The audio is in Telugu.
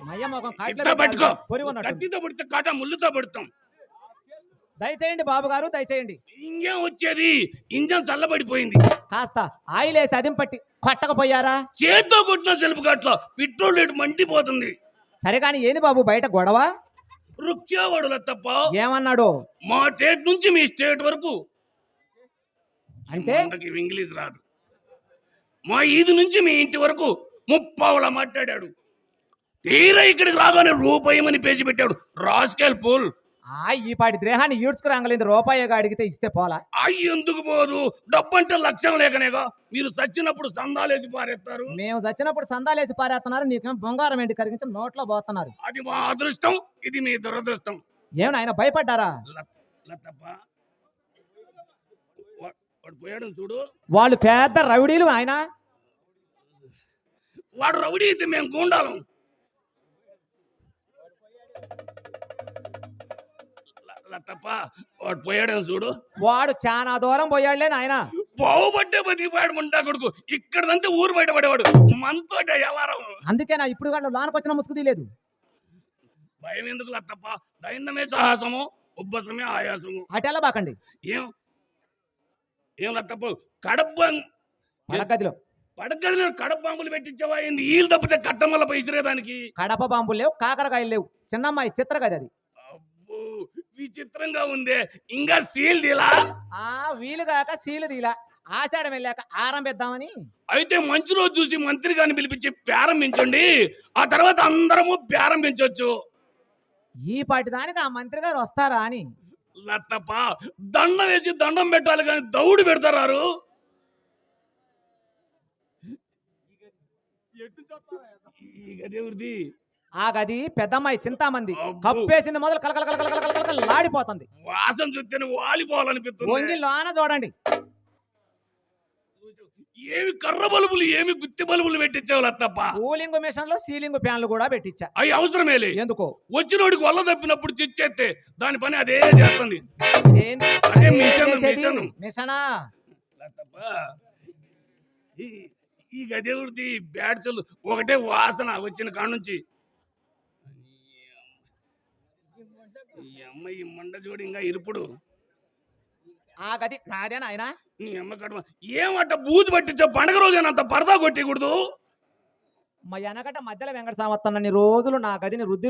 మయ్య మొఖం ఇట్లా పట్టుకో. పొరి ఉన్నట్టు. కత్తితో పుడితే కాట ముళ్ళుతో పడతాం. దయచేయండి బాబు గారు, దయచేయండి. ఇంకేం వచ్చేది, ఇంజన్ చల్లబడిపోయింది. కాస్త ఆయిల్ వేసి అదిం పట్టి కొట్టకపోయారా? చేత్తో కొట్టిన సెల్ఫ్ గట్లో పెట్రోల్ రేటు మండిపోతుంది. సరే కానీ ఏంది బాబు బయట గొడవ? రుక్చేవాడుల తప్ప ఏమన్నాడు? మా స్టేట్ నుంచి మీ స్టేట్ వరకు అంటే ఇంగ్లీష్ రాదు. మా ఈది నుంచి మీ ఇంటి వరకు ముప్పావులా మాట్లాడాడు. తీరా ఇక్కడికి రాగానే రూపాయమని పేజీ పెట్టాడు. Rascal pool. ఈ పాటి దేహాన్ని ఈడ్చుకురాగలేదు. రూపాయిగా అడిగితే ఇస్తే పోలా? ఎందుకు పోదు, డబ్బంటే లక్ష్యం లేకనేగా. మీరు చచ్చినప్పుడు సందాలేసి పారేస్తారు. మేము చచ్చినప్పుడు సందాలేసి పారేస్తున్నారు, నీకేం బంగారం ఏంటి కరిగించి నోట్లో పోతున్నారు. అది మా అదృష్టం, ఇది మీ దురదృష్టం. ఏమన్నా ఆయన భయపడ్డారా? వాడు పోయాడు చూడు. వాళ్ళు పెద్ద రౌడీలు. ఆయన వాడు రౌడీ అయితే మేము గూండాలం. తప్ప వాడు పోయాడు చూడు. వాడు చాలా దూరం పోయాడులే నాయన. బావుబట్టే బతికిపోయాడు ముండా కొడుకు. ఇక్కడంటే ఊరు బయట పడేవాడు మనతోటే వ్యవహారం. అందుకేనా ఇప్పుడు వాళ్ళు లోనకొచ్చిన ముసుగు తీయలేదు. భయం ఎందుకు తప్ప, దైన్యమే సాహసము, ఉబ్బసమే ఆయాసము. అటెలా బాకండి. ఏం తప్ప కడప పడగదిలో కడప బాంబులు పెట్టించావా? నీళ్ళు తప్పితే కట్టమల్ల పైసిరేదానికి. కడప బాంబులు లేవు, కాకరకాయలు లేవు. చిన్నమ్మాయి చిత్రగది అది. విచిత్రంగా ఉందే. ఇంకా సీల్ దీలా? వీలుగాక సీలు దీలా. ఆషాఢం వెళ్ళాక ఆరంభిద్దామని. అయితే మంచి రోజు చూసి మంత్రి గారిని పిలిపించి ప్రారంభించండి. ఆ తర్వాత అందరము ప్రారంభించవచ్చు. ఈ పాటి దానికి ఆ మంత్రి గారు వస్తారా అని. లత్తప్ప దండం వేసి దండం పెట్టాలి కానీ దౌడు పెడతారు. ఆ గది పెద్దమ్మాయి చింతామంది. కప్పేసింది మొదలు కలకలకలకలకలకలకలాడిపోతుంది. వాసన చూస్తే వాలిపోవాలనిపిస్తుంది. వంగి లోన చూడండి. ఏమి కర్ర బల్బులు, ఏమి గుత్తి బల్బులు పెట్టించావు లత్తప్ప. కూలింగ్ మిషన్ లో సీలింగ్ ఫ్యాన్లు కూడా పెట్టించా. అవి అవసరమేలే. ఎందుకో? వచ్చినోడికి వల్ల తప్పినప్పుడు చిచ్చేస్తే దాని పని అదే చేస్తుంది. అదే మిషనా లత్తప్ప. ఈ గదేవుడిది బ్యాడ్సలు ఒకటే వాసన వచ్చిన కాడ నుంచి. ఈ అమ్మాయి మండ జోడి ఇంకా ఇరుపుడు. ఆ గది నాదేనా ఆయన? నీ అమ్మ కడమ ఏమంట బూజు పట్టించావు. పండగ రోజేనంత పరదా కొట్టకూడదు. మా వెనకట మధ్యలో వెంకట సామత్తన్నన్ని రోజులు నా గదిని రుద్ది